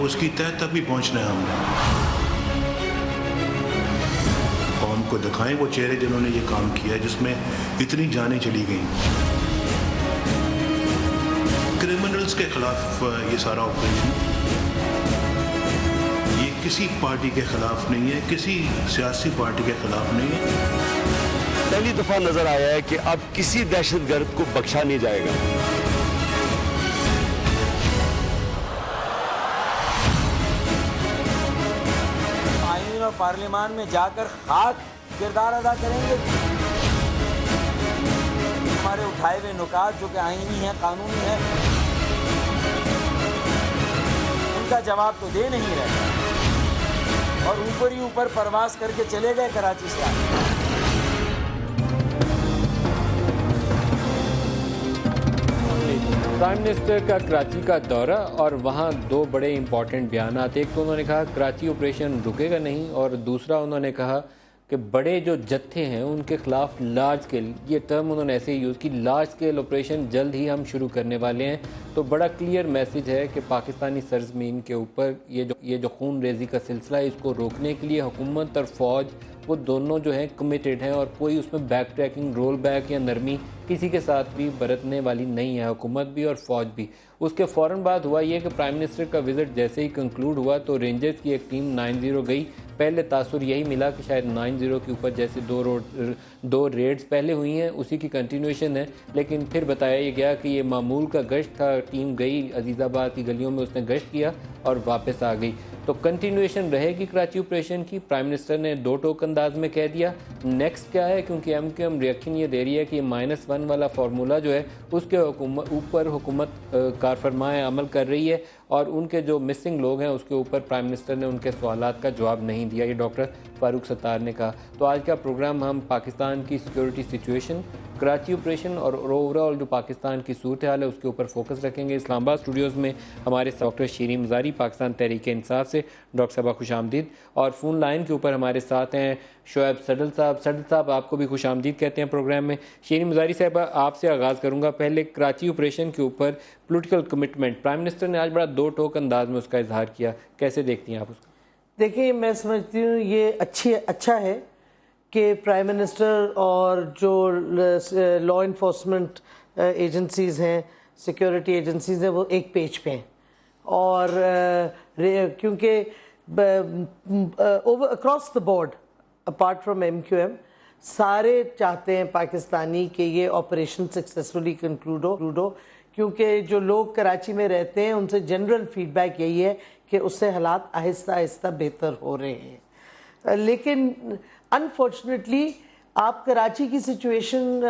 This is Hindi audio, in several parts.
उसकी तह तक भी पहुंचना है हमने। कौम को दिखाएं वो चेहरे जिन्होंने ये काम किया, जिसमें इतनी जानें चली गई। क्रिमिनल्स के खिलाफ ये सारा ऑपरेशन, ये किसी पार्टी के खिलाफ नहीं है, किसी सियासी पार्टी के खिलाफ नहीं है। पहली दफा नजर आया है कि अब किसी दहशतगर्द को बख्शा नहीं जाएगा। आईन और पार्लियामान में जाकर खास किरदार अदा करेंगे। हमारे उठाए हुए नुकात जो कि आईनी है, कानूनी है, उनका जवाब तो दे नहीं रहे और ऊपर ही ऊपर परवास करके चले गए कराची से। प्राइम मिनिस्टर का कराची का दौरा और वहाँ दो बड़े इंपॉर्टेंट बयान। एक तो उन्होंने कहा कराची ऑपरेशन रुकेगा नहीं, और दूसरा उन्होंने कहा कि बड़े जो जत्थे हैं उनके खिलाफ लार्ज स्केल, ये टर्म उन्होंने ऐसे ही यूज़ की, लार्ज स्केल ऑपरेशन जल्द ही हम शुरू करने वाले हैं। तो बड़ा क्लियर मैसेज है कि पाकिस्तानी सरजमीन के ऊपर ये जो खून रेजी का सिलसिला है, इसको रोकने के लिए हुकूमत और फ़ौज वो दोनों जो हैं कमिटेड हैं, और कोई उसमें बैक ट्रैकिंग, रोल बैक या नरमी किसी के साथ भी बरतने वाली नहीं है, हुकूमत भी और फ़ौज भी। उसके फ़ौरन बाद हुआ ये कि प्राइम मिनिस्टर का विज़िट जैसे ही कंक्लूड हुआ तो रेंजर्स की एक टीम 90 गई। पहले तासुर यही मिला कि शायद 90 के ऊपर जैसे दो रेड्स पहले हुई हैं उसी की कंटिन्यूएशन है, लेकिन फिर बताया ये गया कि ये मामूल का गश्त था, टीम गई अजीज़ाबाद की गलियों में, उसने गश्त किया और वापस आ गई। तो कंटिन्यूएशन रहेगी कराची ऑपरेशन की। प्राइम मिनिस्टर ने दो टोक अंदाज में कह दिया। नेक्स्ट क्या है, क्योंकि MQM रिएक्शन ये दे रही है कि ये -1 वाला फार्मूला जो है उसके ऊपर हुकूमत कारफरमाए अमल कर रही है, और उनके जो मिसिंग लोग हैं उसके ऊपर प्राइम मिनिस्टर ने उनके सवालात का जवाब नहीं दिया, ये डॉक्टर फारूक सत्तार ने कहा। तो आज का प्रोग्राम हम पाकिस्तान की सिक्योरिटी सिचुएशन, कराची ऑपरेशन और ओवरऑल जो पाकिस्तान की सूरत हाल है उसके ऊपर फोकस रखेंगे। इस्लामाबाद स्टूडियोज़ में हमारे डॉक्टर शीरीन मज़ारी पाकिस्तान तहरीक-ए-इंसाफ से, डॉक्टर साहबा खुशामदीद, और फ़ोन लाइन के ऊपर हमारे साथ हैं शोएब सडल साहब। सडल साहब आपको भी खुशामदीद कहते हैं प्रोग्राम में। शीरीन मज़ारी साहब आपसे आगाज़ करूँगा। पहले कराची ऑपरेशन के ऊपर पॉलिटिकल कमिटमेंट, प्राइम मिनिस्टर ने आज बड़ा दो टोक अंदाज में उसका इजहार किया, कैसे देखती हैं आप उसको? देखिए, मैं समझती हूँ ये अच्छा है कि प्राइम मिनिस्टर और जो लॉ इन्फोर्समेंट एजेंसीज़ हैं, सिक्योरिटी एजेंसीज़ हैं, वो एक पेज पे हैं। और क्योंकि across the board apart from MQM सारे चाहते हैं पाकिस्तानी कि ये ऑपरेशन सक्सेसफुली कंक्लूड हो, क्योंकि जो लोग कराची में रहते हैं उनसे जनरल फीडबैक यही है कि उससे हालात आहिस्ता आहिस्ता बेहतर हो रहे हैं। लेकिन अनफॉर्चुनेटली आप कराची की सिचुएशन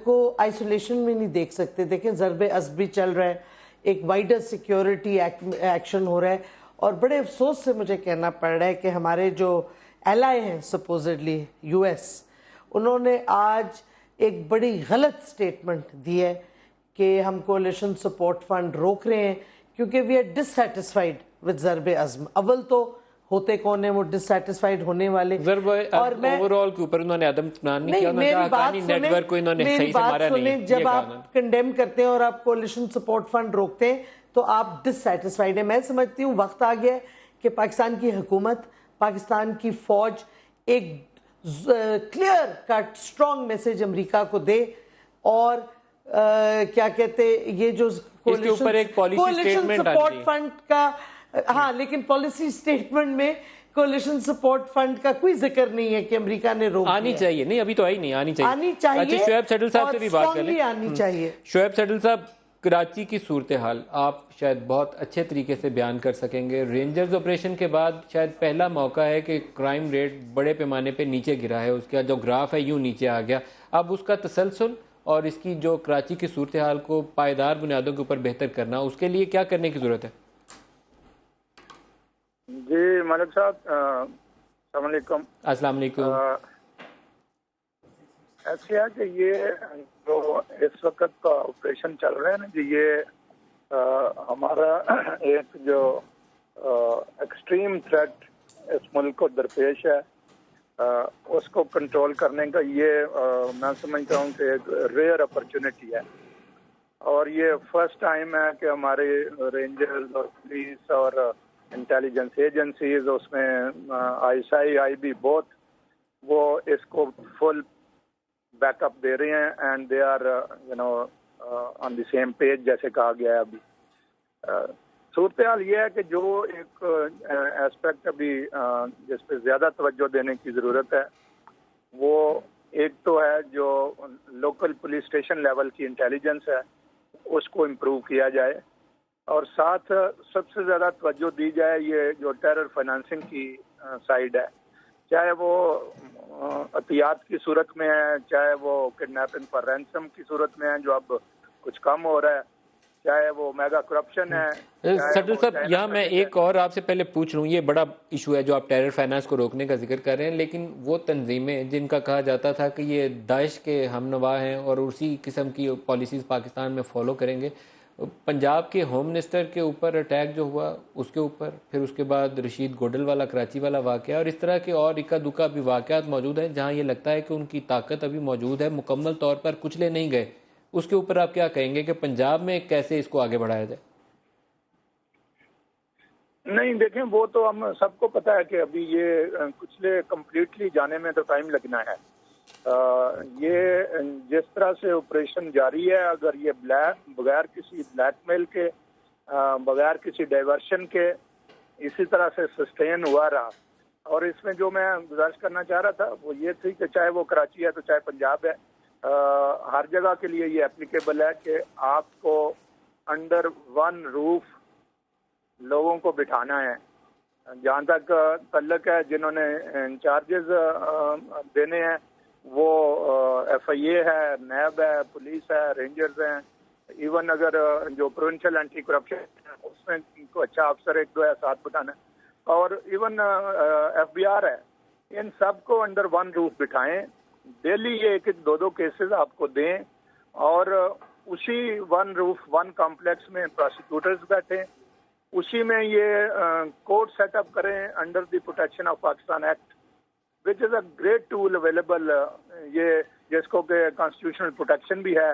को आइसोलेशन में नहीं देख सकते। देखें, ज़रबे अज़ब भी चल रहा है, एक वाइडर सिक्योरिटी एक्शन हो रहा है, और बड़े अफसोस से मुझे कहना पड़ रहा है कि हमारे जो एलाय हैं सपोजिटली US, उन्होंने आज एक बड़ी गलत स्टेटमेंट दी है कि हम कोalition सपोर्ट फंड रोक रहे हैं क्योंकि वी आर डिससेटिस्फाइड विद ज़रबे अज़्म। अव्वल तो होते कौन है वो डिससेटिस्फाइड होने वाले, और मैं ओवरऑल के ऊपर उन्होंने आदम इत्मीनान नहीं किया, मेरी बात नेटवर्क को इन्होंने सही से मारा नहीं। जब आप कंडेम करते हैं और आप कोalition सपोर्ट फंड रोकते हैं तो आप डिससेटिस्फाइड है। मैं समझती हूँ वक्त आ गया है कि पाकिस्तान की हुकूमत, पाकिस्तान की फौज एक clear cut strong message America को दे, और क्या कहते ये जो इसके ऊपर एक पॉलिसी स्टेटमेंट सपोर्ट फंड का, हाँ, लेकिन पॉलिसी स्टेटमेंट में कोalition सपोर्ट फंड का कोई जिक्र नहीं है कि अमेरिका ने रोक आनी चाहिए। नहीं, अभी तो आई नहीं, आनी चाहिए। अच्छा, शोएब सडल साहब से भी बात करें। आनी चाहिए। शोएब सडल साहब, कराची की सूरत हाल आप शायद बहुत अच्छे तरीके से बयान कर सकेंगे। रेंजर्स ऑपरेशन के बाद शायद पहला मौका है कि क्राइम रेट बड़े पैमाने पे नीचे गिरा है, उसका जो ग्राफ है यूं नीचे आ गया। अब उसका तसलसल और इसकी जो कराची की सूरत हाल को पायदार बुनियादों के ऊपर बेहतर करना, उसके लिए क्या करने की जरूरत है? जी मलिक साहब, अस्सलाम वालेकुम। ऐसे है कि ये जो इस वक्त का ऑपरेशन चल रहा है ना जी, ये हमारा एक जो एक्सट्रीम थ्रेट इस मुल्क को दरपेश है, उसको कंट्रोल करने का ये मैं समझता हूँ कि एक रेयर अपॉर्चुनिटी है। और ये फर्स्ट टाइम है कि हमारे रेंजर्स और पुलिस और इंटेलिजेंस एजेंसीज, उसमें ISI, IB बोथ, वो इसको फुल बैकअप दे रहे हैं and they are on the same page, जैसे कहा गया है अभी। सूरत हाल ये है कि जो एक एस्पेक्ट अभी जिस पे ज़्यादा तवज्जो देने की ज़रूरत है, वो एक तो है जो लोकल पुलिस स्टेशन लेवल की इंटेलिजेंस है, उसको इम्प्रूव किया जाए, और साथ सबसे ज़्यादा तवज्जो दी जाए ये जो टेरर फाइनेंसिंग की साइड है, चाहे वो अतियात की सूरत में है, चाहे वो किडनैपिंग फॉर रैंसम की सूरत में है जो अब कुछ कम हो रहा है, चाहे वो मेगा करप्शन है। सटल साहब, यहाँ मैं एक और आपसे पहले पूछ लूँ, ये बड़ा इशू है जो आप टेरर फाइनेंस को रोकने का जिक्र कर रहे हैं, लेकिन वो तंजीमें जिनका कहा जाता था कि ये दाइश के हमनवा हैं और उसी किस्म की पॉलिसीज़ पाकिस्तान में फॉलो करेंगे, पंजाब के होम मिनिस्टर के ऊपर अटैक जो हुआ उसके ऊपर, फिर उसके बाद रशीद गोडल वाला कराची वाला वाक़या, और इस तरह के और इक्का दुक्का भी वाक़यात मौजूद हैं जहाँ ये लगता है कि उनकी ताकत अभी मौजूद है, मुकम्मल तौर पर कुचले नहीं गए, उसके ऊपर आप क्या कहेंगे कि पंजाब में कैसे इसको आगे बढ़ाया जाए? नहीं, देखें, वो तो हम सबको पता है कि अभी ये कुचले कम्प्लीटली जाने में तो टाइम लगना है। ये जिस तरह से ऑपरेशन जारी है, अगर ये बगैर किसी ब्लैकमेल के, बगैर किसी डाइवर्शन के इसी तरह से सस्टेन हुआ रहा, और इसमें जो मैं गुजारिश करना चाह रहा था वो ये थी कि चाहे वो कराची है तो चाहे पंजाब है, हर जगह के लिए ये एप्लीकेबल है कि आपको अंडर वन रूफ लोगों को बिठाना है। जहाँ तक तल्लक है जिन्होंने इंचार्जेस देने हैं, वो FIA है, नैब है, पुलिस है, रेंजर्स हैं, इवन अगर जो प्रोविंशियल एंटी करप्शन है उसमें इनको अच्छा अफसर एक दो है साथ बिठाना, और इवन FBR है, इन सबको अंडर वन रूफ बिठाएं, डेली ये एक दो दो केसेस आपको दें, और उसी वन रूफ वन कॉम्प्लेक्स में प्रोसिक्यूटर्स बैठें, उसी में ये कोर्ट सेटअप करें under the protection of Pakistan act, which is a great tool available. ये जिसको के कॉन्स्टिट्यूशनल प्रोटेक्शन भी है,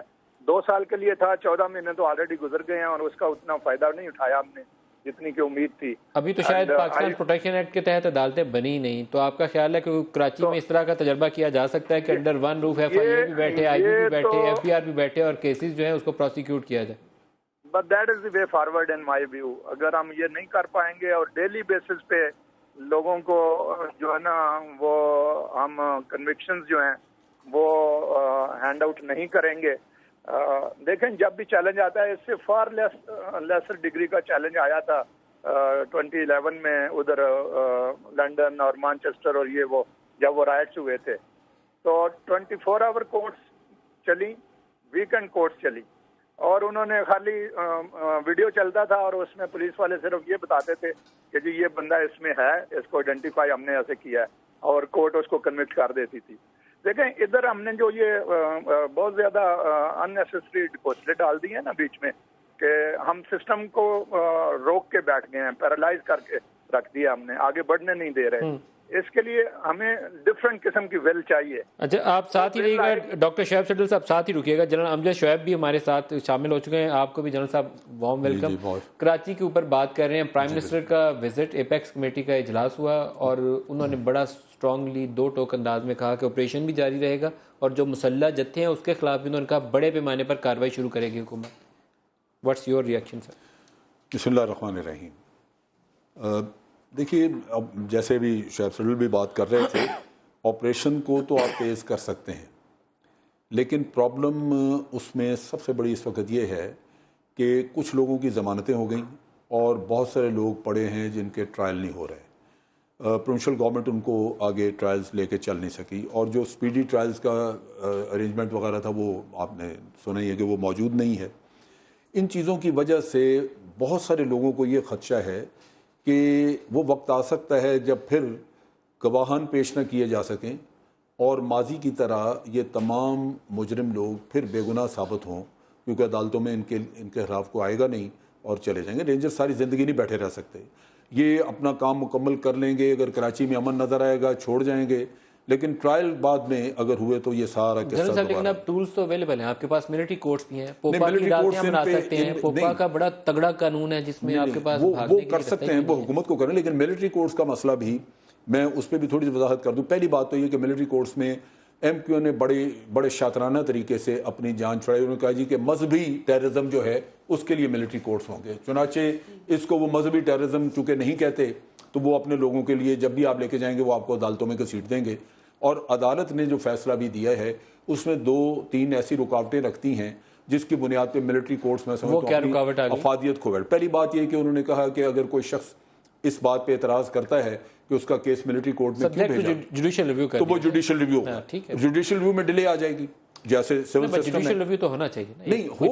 2 साल के लिए था, 14 महीने तो ऑलरेडी गुजर गए हैं और उसका उतना फायदा नहीं उठाया हमने जितनी की उम्मीद थी। अभी तो शायद पाकिस्तान प्रोटेक्शन एक्ट के तहत अदालतें बनी ही नहीं, तो आपका ख्याल है कि कराची में इस तरह का तजर्बा किया जा सकता है कि अंडर वन रूफ FIA भी बैठे, IB भी बैठे, FBR भी बैठे और केसेस जो है उसको प्रोसिक्यूट किया जाए? But that is the way forward in my view. अगर हम ये नहीं कर पाएंगे और डेली बेसिस पे लोगों को जो है ना वो हम कन्विक्शंस जो हैं वो हैंड आउट नहीं करेंगे, देखें जब भी चैलेंज आता है, इससे फार लेसर डिग्री का चैलेंज आया था 2011 में उधर लंदन और मैनचेस्टर, और ये वो जब वो राइट्स हुए थे तो 24 आवर कोर्ट्स चली, वीकेंड कोर्ट्स चली, और उन्होंने खाली वीडियो चलता था और उसमें पुलिस वाले सिर्फ ये बताते थे कि जी ये बंदा इसमें है, इसको आइडेंटिफाई हमने ऐसे किया है, और कोर्ट उसको कन्विक्ट कर देती थी। देखें इधर हमने जो ये बहुत ज़्यादा अननेसेसरी डिपॉजिट डाल दी है ना बीच में, कि हम सिस्टम को रोक के बैठ गए हैं, पैरालाइज करके रख दिया हमने, आगे बढ़ने नहीं दे रहे। इसके लिए हमें डिफरेंट किस्म की विल चाहिए। अच्छा, आप साथ ही रहिएगा डॉक्टर शोएब सटल साहब, साथ ही रुकिएगा। जनरल अमजद शोएब भी हमारे साथ शामिल हो चुके हैं, आपको भी जनरल साहब वार्म वेलकम। कराची के ऊपर बात कर रहे हैं, प्राइम मिनिस्टर का विजिट, एपेक्स कमेटी का इजलास हुआ और उन्होंने बड़ा स्ट्रांगली 2 टोक अंदाज में कहा कि ऑपरेशन भी जारी रहेगा और जो मुसल्लह जत्थे हैं उसके खिलाफ भी उन्होंने कहा बड़े पैमाने पर कार्रवाई शुरू करेगी हुकूमत। What's your reaction sir? बिस्मिल्लाहिर्रहमानिर्रहीम। देखिए, अब जैसे भी शोएब सटल भी बात कर रहे थे, ऑपरेशन को तो आप तेज़ कर सकते हैं, लेकिन प्रॉब्लम उसमें सबसे बड़ी इस वक्त ये है कि कुछ लोगों की ज़मानतें हो गई और बहुत सारे लोग पड़े हैं जिनके ट्रायल नहीं हो रहे। प्रोविंशियल गवर्नमेंट उनको आगे ट्रायल्स लेके चल नहीं सकी, और जो स्पीडी ट्रायल्स का अरेंजमेंट वगैरह था वो आपने सुना ही है कि वो मौजूद नहीं है। इन चीज़ों की वजह से बहुत सारे लोगों को ये खदशा है कि वो वक्त आ सकता है जब फिर गवाहान पेश न किए जा सकें और माजी की तरह ये तमाम मुजरिम लोग फिर बेगुनाह साबित हों, क्योंकि अदालतों में इनके खिलाफ को आएगा नहीं और चले जाएंगे। रेंजर सारी ज़िंदगी नहीं बैठे रह सकते, ये अपना काम मुकम्मल कर लेंगे, अगर कराची में अमन नज़र आएगा छोड़ जाएंगे, लेकिन ट्रायल बाद में अगर हुए तो ये सारा जनरल साहब, लेकिन अब टूल्स तो अवेलेबल हैं आपके पास, मिलिट्री कोर्ट्स भी हैं, पोपा की military courts अदालतें बना सकते हैं, पोपा का बड़ा तगड़ा कानून है जिसमें आपके पास वो कर सकते हैं, वो हुकूमत को करें, लेकिन मिलिट्री कोर्ट्स का मसला भी मैं उस पर भी थोड़ी सी वजाहत कर दूं। पहली बात तो ये कि मिलिट्री कोर्ट्स में MQ ने बड़े शातराना तरीके से अपनी जान छुड़ाई। उन्होंने कहा जी कि मजहबी टेररिज्म जो है उसके लिए मिलिट्री कोर्ट्स होंगे, चुनाचे इसको वो मजहबी टेररिज्म चूंकि नहीं कहते तो वो अपने लोगों के लिए जब भी आप लेके जाएंगे वो आपको अदालतों में घसीट देंगे। और अदालत ने जो फैसला भी दिया है उसमें 2-3 ऐसी रुकावटें रखती हैं जिसकी बुनियाद पर मिलिट्री कोर्ट्स में समझता हूं अफादियत खो बैठ। पहली बात यह कि उन्होंने कहा कि अगर कोई शख्स इस बात पे एतराज करता है कि उसका केस मिलिट्री कोर्ट में क्यों भेजा, जुडिशियल रिव्यू तो वो जुडिशियल रिव्यू होगा, जुडिशियल रिव्यू में डिले आ जाएगी जैसे सिविल सिस्टम में। जुडिशियल रिव्यू तो होना चाहिए नहीं हो,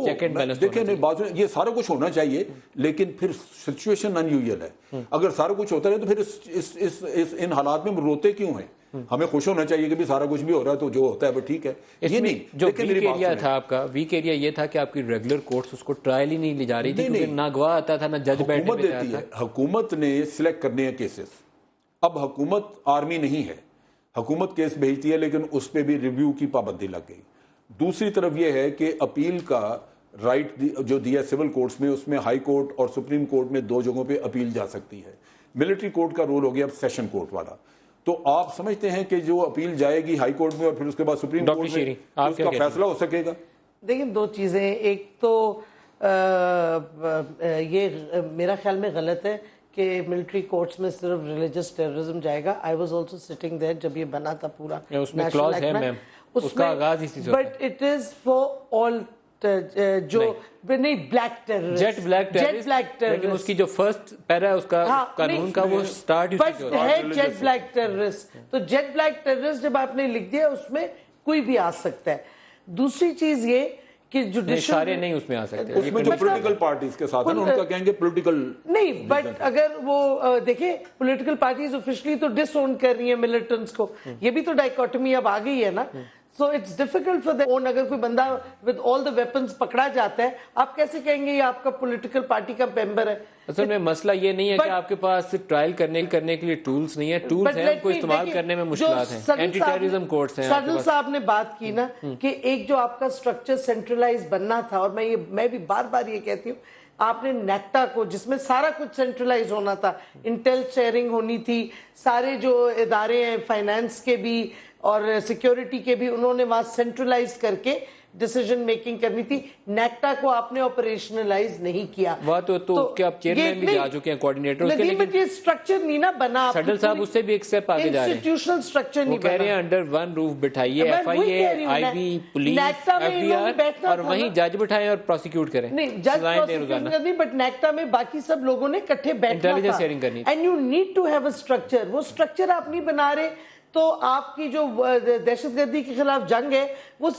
देखिए नहीं बात ये सारा कुछ होना चाहिए, लेकिन फिर सिचुएशन अनयूजुअल है। अगर सारा कुछ होता है तो फिर इन हालात में रोते क्यों हैं? हमें खुश होना चाहिए कि भी सारा कुछ भी हो रहा है तो जो होता है वो ठीक है। ये नहीं जो वीक एरिया था आपका, वीक एरिया ये था कि आपकी रेगुलर कोर्ट्स उसको ट्रायल ही नहीं ले जा रही थी, क्योंकि ना गवाह आता था ना जज बैठने देती है। हुकूमत ने सिलेक्ट करने हैं केसेस। अब हुकूमत आर्मी नहीं है, हुकूमत केस भेजती है लेकिन उस पर भी रिव्यू की पाबंदी लग गई। दूसरी तरफ यह है कि अपील का राइट जो दिया सिविल कोर्ट्स में, उसमें हाई कोर्ट और सुप्रीम कोर्ट में 2 जगहों पे अपील जा सकती है। मिलिट्री कोर्ट का रोल हो गया अब सेशन कोर्ट वाला। तो आप समझते हैं कि जो अपील जाएगी हाई कोर्ट में और फिर उसके बाद सुप्रीम कोर्ट में उसका फैसला हो सकेगा? देखिए 2 चीजें, एक तो ये मेरा ख्याल में गलत है कि मिलिट्री कोर्ट्स में सिर्फ रिलीजियस टेररिज्म जाएगा। I was also sitting there जब ये बना था पूरा, उसमें क्लॉज है मैम, उसका आगाज इसी से, but it is for all जो नहीं black terrorist, jet black terrorist, लेकिन उसकी जो फर्स्ट पैरा है उसका कानून का वो स्टार्ट है जेट ब्लैक टेररिस्ट। तो जेट ब्लैक टेररिस्ट जब आपने लिख दिया उसमें कोई भी आ सकता है। दूसरी चीज ये कि जुडिशियल सारे नहीं उसमें आ सकते, उसमें जो पॉलिटिकल पार्टीज के साथ है उनका कहेंगे पॉलिटिकल नहीं, बट अगर वो देखिए पॉलिटिकल पार्टीज ऑफिशियली तो डिसओन कर रही है मिलिटेंट्स को, ये भी तो डाइकोटमी अब आ गई है ना। So it's difficult for them own. अगर कोई बंदा विद ऑल द वेपन्स पकड़ा जाता है, आप कैसे कहेंगे ये आपका पॉलिटिकल पार्टी का मेंबर है? असल में मसला ये नहीं है कि आपके पास ट्रायल करने के लिए टूल्स नहीं है, टूल्स हैं, उनको इस्तेमाल करने में मुश्किलात हैं। एंटी टेररिज्म कोर्ट्स हैं। सडल साहब ने बात की ना कि एक जो आपका स्ट्रक्चर सेंट्रलाइज बनना था, और मैं भी बार बार ये कहती हूँ, आपने नेक्टा को जिसमें सारा कुछ सेंट्रलाइज होना था, इंटेल शेयरिंग होनी थी, सारे जो इदारे हैं फाइनेंस के भी और सिक्योरिटी के भी, उन्होंने वहां सेंट्रलाइज करके डिसीजन मेकिंग करनी थी। नेक्टा को आपने ऑपरेशनलाइज नहीं किया। वह तो आप चेयरमैन भी जा चुके हैं, कोऑर्डिनेटर उसके, लेकिन ये स्ट्रक्चर नहीं ना बना। सडल साहब उससे भी एक स्टेप आगे जा रहे हैं, इंस्टीट्यूशनल स्ट्रक्चर नहीं बना। कह रहे हैं अंडर वन रूफ बिठाइए FIA, IB, पुलिस, FDR और वहीं जज बिठाएं और प्रोसिक्यूट करें। नहीं, जज प्रोसिक्यूट करनी, बट नेक्टा में बाकी सब लोगों ने इकट्ठे बैठना था, इंटेलिजेंस शेयरिंग करनी। And you need to have a structure. वो स्ट्रक्चर आप नहीं बना रहे तो आपकी जो दहशतगर्दी के खिलाफ जंग है वो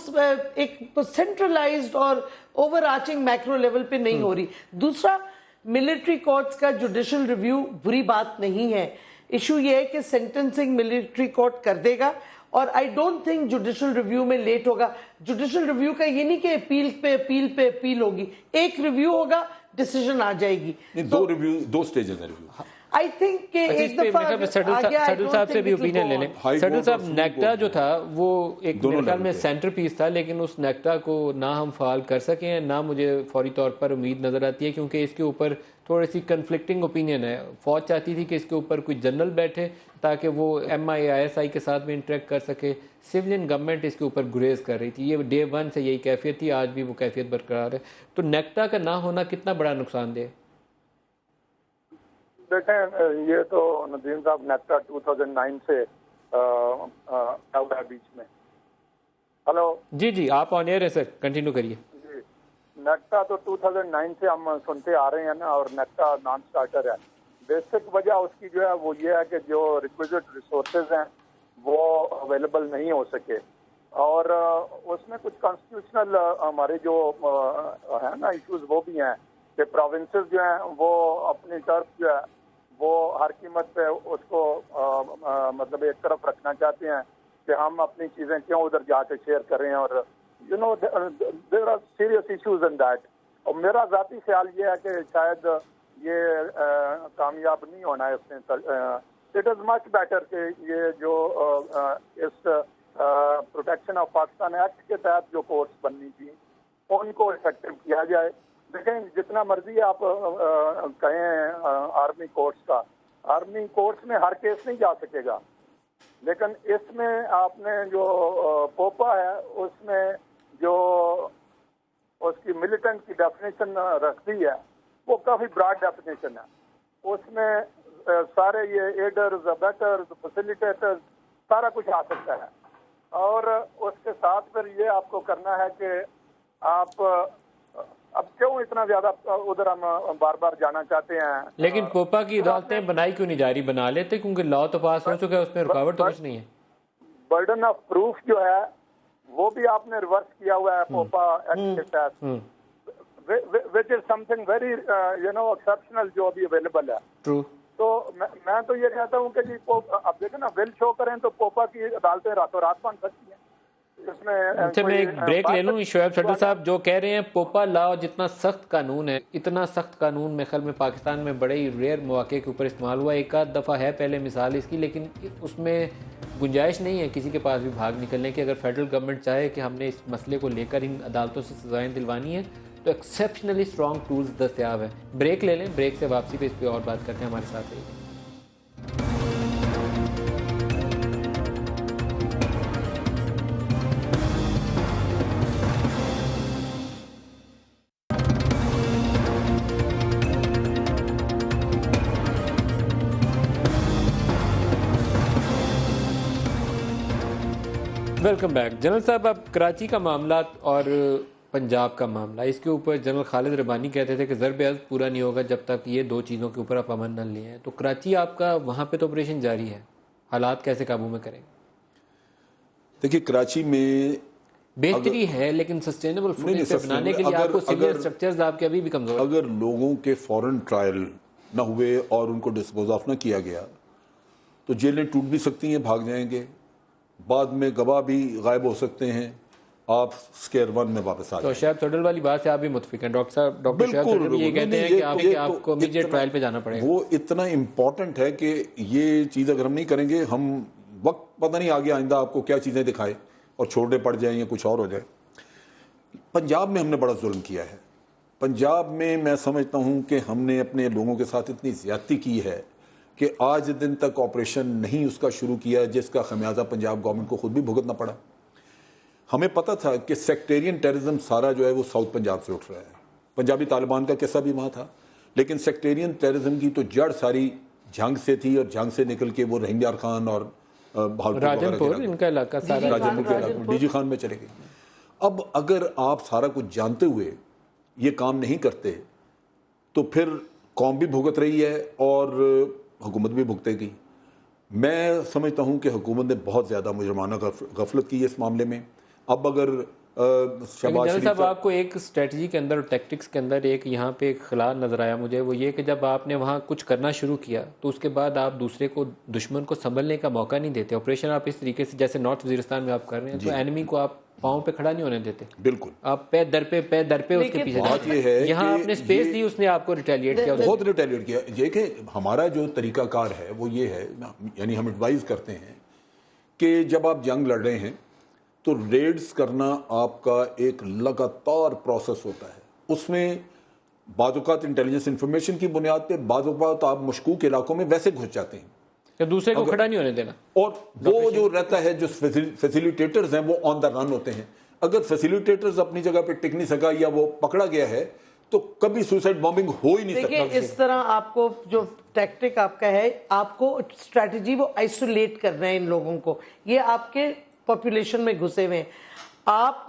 एक सेंट्रलाइज्ड और ओवरआर्चिंग मैक्रो लेवल पे नहीं हो रही। दूसरा, मिलिट्री कोर्ट्स का जुडिशियल रिव्यू बुरी बात नहीं है। इशू ये है कि सेंटेंसिंग मिलिट्री कोर्ट कर देगा, और I don't think judicial review में लेट होगा। जुडिशियल रिव्यू का ये नहीं कि अपील होगी, एक रिव्यू होगा, डिसीजन आ जाएगी। दो स्टेजेस है रिव्यू। आई थिंक कि एक दफा सडल साहब से भी ओपिनियन ले लें। सडल साहब, नेक्टा जो था वो एक मेरे ख्याल में सेंटर पीस था, लेकिन उस नेक्टा को ना हम फाल कर सके हैं, ना मुझे फौरी तौर पर उम्मीद नजर आती है, क्योंकि इसके ऊपर थोड़ी सी कन्फ्लिक्टिंग ओपिनियन है। फौज चाहती थी कि इसके ऊपर कोई जनरल बैठे ताकि वो MI/ISI के साथ भी इंटरेक्ट कर सके। सिविलियन गवर्नमेंट इसके ऊपर गुरेज कर रही थी, ये डे 1 से यही कैफियत थी, आज भी वो कैफियत बरकरार है। तो नेक्टा का ना होना कितना बड़ा नुकसानदेह? देखें, ये तो नदीम साहब नेक्टा 2009 से आउट है बीच में। हेलो जी आप ऑन एयर है सर, कंटिन्यू करिए। जी, नेक्टा तो 2009 से हम सुनते आ रहे हैं ना, और नेक्टा नॉन स्टार्टर है। बेसिक वजह उसकी जो है वो ये है कि जो रिक्विजिट रिसोर्सेज हैं वो अवेलेबल नहीं हो सके, और उसमें कुछ कॉन्स्टिट्यूशनल हमारे जो है ना इश्यूज वो भी हैं कि प्रोविंसेस जो हैं वो अपनी टर्फ जो है वो हर कीमत पे उसको मतलब एक तरफ रखना चाहते हैं कि हम अपनी चीज़ें क्यों उधर जाके शेयर करें, और you know there are serious issues in that. और मेरा ज़ाती ख्याल ये है कि शायद ये कामयाब नहीं होना है इसमें इट इज़ मच बेटर कि ये जो इस प्रोटेक्शन ऑफ पाकिस्तान एक्ट के तहत जो कोर्ट्स बननी थी उनको इफेक्टिव किया जाए। देखें, जितना मर्जी आप कहें आर्मी कोर्ट्स का, आर्मी कोर्ट्स में हर केस नहीं जा सकेगा, लेकिन इसमें आपने जो पोपा है उसमें जो उसकी मिलिटेंट की डेफिनेशन रख दी है वो काफ़ी ब्रॉड डेफिनेशन है। उसमें सारे ये एडर्स, अबेटर्स, फैसिलिटेटर्स सारा कुछ आ सकता है। और उसके साथ फिर ये आपको करना है कि आप अब क्यों इतना ज्यादा उधर हम बार बार जाना चाहते हैं। लेकिन पोपा की अदालतें बनाई क्यों नहीं जा रही? बना लेते, क्योंकि लॉ तो पास हो चुका है, उसमें रुकावट तो कुछ नहीं है। बर्डन ऑफ प्रूफ जो है वो भी आपने रिवर्स किया हुआ है पोपा एक्ट के तहत, which is something very exceptional जो अभी अवेलेबल है। ट्रू। तो मैं तो ये कहता हूँ कि जी अब देखें ना, विल शो करें तो पोपा की अदालतें रातों रात बन सकती हैं। इसमें मैं एक ब्रेक ले लूं। शोएब शटल साहब जो कह रहे हैं पोपा लॉ जितना सख्त कानून है, इतना सख्त कानून मेरे ख्याल में पाकिस्तान में बड़े ही रेयर मौके के ऊपर इस्तेमाल हुआ। एक आध दफ़ा है पहले मिसाल इसकी, लेकिन उसमें गुंजाइश नहीं है किसी के पास भी भाग निकलने की। अगर फेडरल गवर्नमेंट चाहे कि हमने इस मसले को लेकर इन अदालतों से सजाएं दिलवानी है तो एक्सेप्शनली स्ट्रॉन्ग टूल्स दस्तियाब है। ब्रेक ले लें, ब्रेक से वापसी पे इस पर और बात करते हैं। हमारे साथ रहिए। Welcome back. जनरल साहब, अब कराची का मामला और पंजाब का मामला, इसके ऊपर जनरल खालिद रबानी कहते थे कि ज़र्ब-ए-अज़्ब पूरा नहीं होगा जब तक ये दो चीज़ों के ऊपर आप अमन न लिए। तो कराची आपका वहाँ पे तो ऑपरेशन जारी है, हालात कैसे काबू में करेंगे? देखिए, कराची में बेहतरी है लेकिन सस्टेनेबल फुटेज बनाने के लिए आपको सिविल स्ट्रक्चर्स आपके अभी भी कमजोर। अगर लोगों के फौरन ट्रायल न हुए और उनको डिस्पोज ऑफ न किया गया तो जेलें टूट भी सकती हैं, भाग जाएंगे, बाद में गवाह भी गायब हो सकते हैं, आप स्केयर वन में वापस आ जाए। तो शोएब शटल वाली बात से आप भी मुतफिक हैं? डॉक्टर साहब, डॉक्टर शोएब शटल ये कहते हैं कि आपको इमीडिएट ट्रायल पे जाना पड़ेगा। वो इतना इम्पोर्टेंट है कि ये चीज़ अगर हम नहीं करेंगे, हम वक्त पता नहीं आगे आइंदा आपको क्या चीज़ें दिखाए और छोड़ने पड़ जाए या कुछ और हो जाए। पंजाब में हमने बड़ा जुल्म किया है। पंजाब में मैं समझता हूँ कि हमने अपने लोगों के साथ इतनी ज्यादती की है कि आज दिन तक ऑपरेशन नहीं उसका शुरू किया, जिसका खमियाजा पंजाब गवर्नमेंट को खुद भी भुगतना पड़ा। हमें पता था कि सेक्टेरियन टेररिज्म सारा जो है वो साउथ पंजाब से उठ रहा है। पंजाबी तालिबान का किस्सा भी वहाँ था, लेकिन सेक्टेरियन टेररिज्म की तो जड़ सारी जंग से थी और जंग से निकल के वो रहीम यार खान और राजनपुर, इनका इलाका सारा राजनपुर के इलाके में डीजी खान में चले गए। अब अगर आप सारा कुछ जानते हुए ये काम नहीं करते तो फिर कौम भी भुगत रही है और हुकूमत भी भुगतेगी। मैं समझता हूँ कि हुकूमत ने बहुत ज़्यादा मुजरमाना गफलत की है इस मामले में। अब अगर शहबाज शरीफ साहब, आपको एक स्ट्रेटजी के अंदर, टैक्टिक्स के अंदर एक यहाँ पे एक खिला नजर आया मुझे, वो ये कि जब आपने वहाँ कुछ करना शुरू किया तो उसके बाद आप दूसरे को, दुश्मन को संभलने का मौका नहीं देते। ऑपरेशन आप इस तरीके से जैसे नॉर्थ वजीरिस्तान में आप कर रहे हैं तो एनिमी को आप पाँव पे खड़ा नहीं होने देते। बिल्कुल, आप पैर दर पे उसके पीछे। बात ये है यहाँ आपने स्पेस दी, उसने आपको रिटेलिएट किया, बहुत रिटेलिएट किया। ये कि हमारा जो तरीकाकार है वो ये है, यानी हम एडवाइज करते हैं कि जब आप जंग लड़ रहे हैं तो रेड्स करना आपका एक लगातार प्रोसेस होता है। उसमें बाज़-औक़ात इंटेलिजेंस इंफॉर्मेशन की बुनियाद पे बाज़-औक़ात आप मशकूक इलाकों में वैसे घुस जाते हैं तो दूसरे को खड़ा नहीं होने देना। और वो जो रहता है, जो फैसिलिटेटर्स हैं वो ऑन द रन होते हैं। अगर फैसिलिटेटर्स अपनी जगह पे टिक नहीं सका या वो पकड़ा गया है तो कभी सुसाइड बॉम्बिंग हो ही नहीं सकता। देखिए, इस तरह आपको जो टैक्टिक आपका है, आपको स्ट्रैटेजी वो आइसोलेट करना है इन लोगों को। ये आपके पॉपुलेशन में घुसे हुए हैं। आप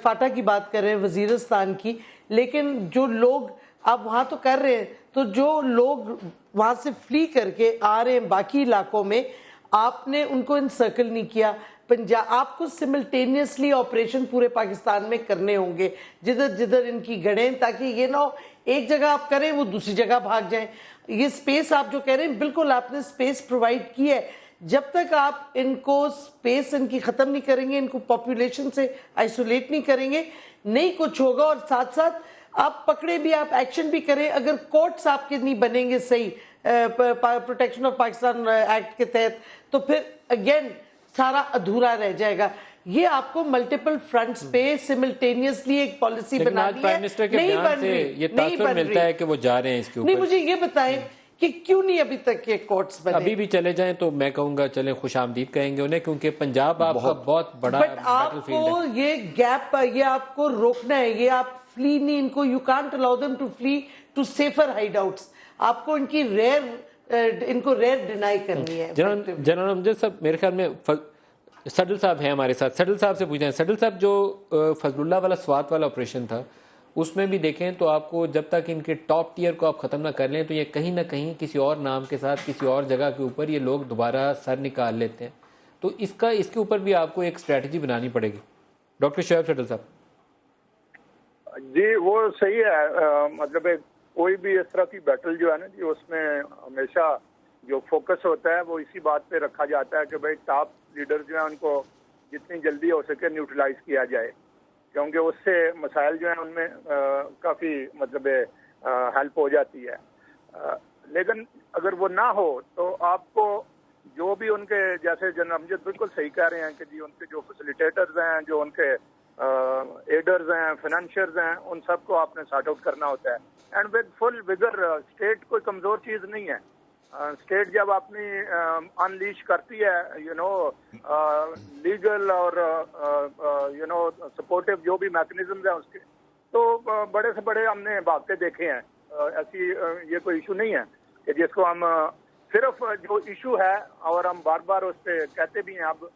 फाटा की बात कर रहे हैं, वजीरिस्तान की, लेकिन जो लोग आप वहां तो कर रहे हैं, तो जो लोग वहां से फ्ली करके आ रहे हैं बाकी इलाकों में, आपने उनको इनसर्कल नहीं किया। पंजाब आपको सिमल्टेनियसली ऑपरेशन पूरे पाकिस्तान में करने होंगे, जिधर जिधर इनकी गढ़ें, ताकि ये ना एक जगह आप करें वो दूसरी जगह भाग जाएं। ये स्पेस आप जो कह रहे हैं, बिल्कुल आपने स्पेस प्रोवाइड की है। जब तक आप इनको स्पेस इनकी खत्म नहीं करेंगे, इनको पॉपुलेशन से आइसोलेट नहीं करेंगे, नहीं कुछ होगा। और साथ साथ आप पकड़े भी, आप एक्शन भी करें, अगर कोर्ट्स आपके नहीं बनेंगे सही, प्रोटेक्शन ऑफ पाकिस्तान एक्ट के तहत, तो फिर अगेन सारा अधूरा रह जाएगा। ये आपको मल्टीपल फ्रंट्स पे सिमिल्टेनियसली एक पॉलिसी बनानी है, प्राइम मिनिस्टर के नहीं बयान बन से रही, ये नहीं तासुर बन मिलता रही। है कि वो जा रहे हैं इसके नहीं, ऊपर। मुझे ये बताएं कि क्यों नहीं अभी तक ये कोर्ट्स बने? अभी भी चले जाएं तो मैं कहूंगा चलें, खुशामदीद कहेंगे उन्हें, क्योंकि पंजाब आपका बहुत बड़ा बट बैटलफील्ड आपको है। ये गैप, ये आपको रोकना है, ये आप फ्ली नहीं, इनको you can't allow them to flee to safer hideouts. आपको इनकी इनको रेयर डिनाई करनी है। जनरल अमजद साहब, मेरे ख्याल में सडल साहब हैं हमारे साथ। सडल साहब से पूछते हैं। सडल साहब, जो फजलुल्लाह वाला स्वात वाला ऑपरेशन था, उसमें भी देखें तो आपको जब तक इनके टॉप टियर को आप ख़त्म ना कर लें तो ये कहीं ना कहीं किसी और नाम के साथ किसी और जगह के ऊपर ये लोग दोबारा सर निकाल लेते हैं। तो इसके ऊपर भी आपको एक स्ट्रैटेजी बनानी पड़ेगी। डॉक्टर शोएब सडल साहब जी, वो सही है। मतलब कोई भी इस तरह की बैटल जो है ना जी, उसमें हमेशा जो फोकस होता है वो इसी बात पे रखा जाता है कि भाई टॉप लीडर जो है उनको जितनी जल्दी हो सके न्यूट्रलाइज किया जाए, क्योंकि उससे मसाइल जो है उनमें काफ़ी मतलब हेल्प हो जाती है। लेकिन अगर वो ना हो तो आपको जो भी उनके, जैसे जनरल अमजद बिल्कुल सही कह रहे हैं कि जी उनके जो फैसिलिटेटर्स हैं, जो उनके एडर्स हैं, फाइनेंशियर्स हैं, उन सबको आपने सॉर्ट आउट करना होता है। And with full vigour, state कोई कमज़ोर चीज़ नहीं है। स्टेट जब अपनी अनलीश करती है लीगल और सपोर्टिव जो भी मैकेनिज्म है उसके, तो बड़े से बड़े हमने भागते देखे हैं। ऐसी ये कोई इशू नहीं है कि जिसको हम सिर्फ जो इशू है, और हम बार बार उस पर कहते भी हैं अब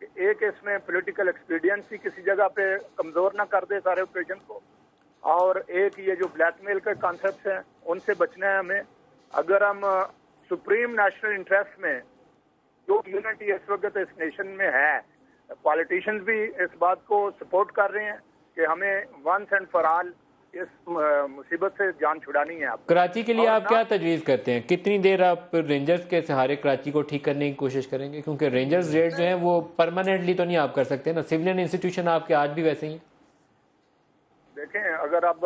कि एक इसमें पॉलिटिकल एक्सपीडियंसी किसी जगह पे कमज़ोर ना कर दे सारे ऑपरेशन को, और एक ये जो ब्लैकमेल के कॉन्सेप्ट हैं उनसे बचना है हमें। अगर हम सुप्रीम नेशनल इंटरेस्ट में जो यूनिटी इस वक्त इस नेशन में है, पॉलिटिशियंस भी इस बात को सपोर्ट कर रहे हैं कि हमें वंस एंड फॉर ऑल इस मुसीबत से जान छुड़ानी है। आप कराची के लिए आप क्या तजवीज़ करते हैं? कितनी देर आप रेंजर्स के सहारे कराची को ठीक करने की कोशिश करेंगे? क्योंकि रेंजर्स रेड जो है वो परमानेंटली तो नहीं आप कर सकते ना, सिविलियन इंस्टीट्यूशन आपके आज भी वैसे ही हैं। देखें, अगर अब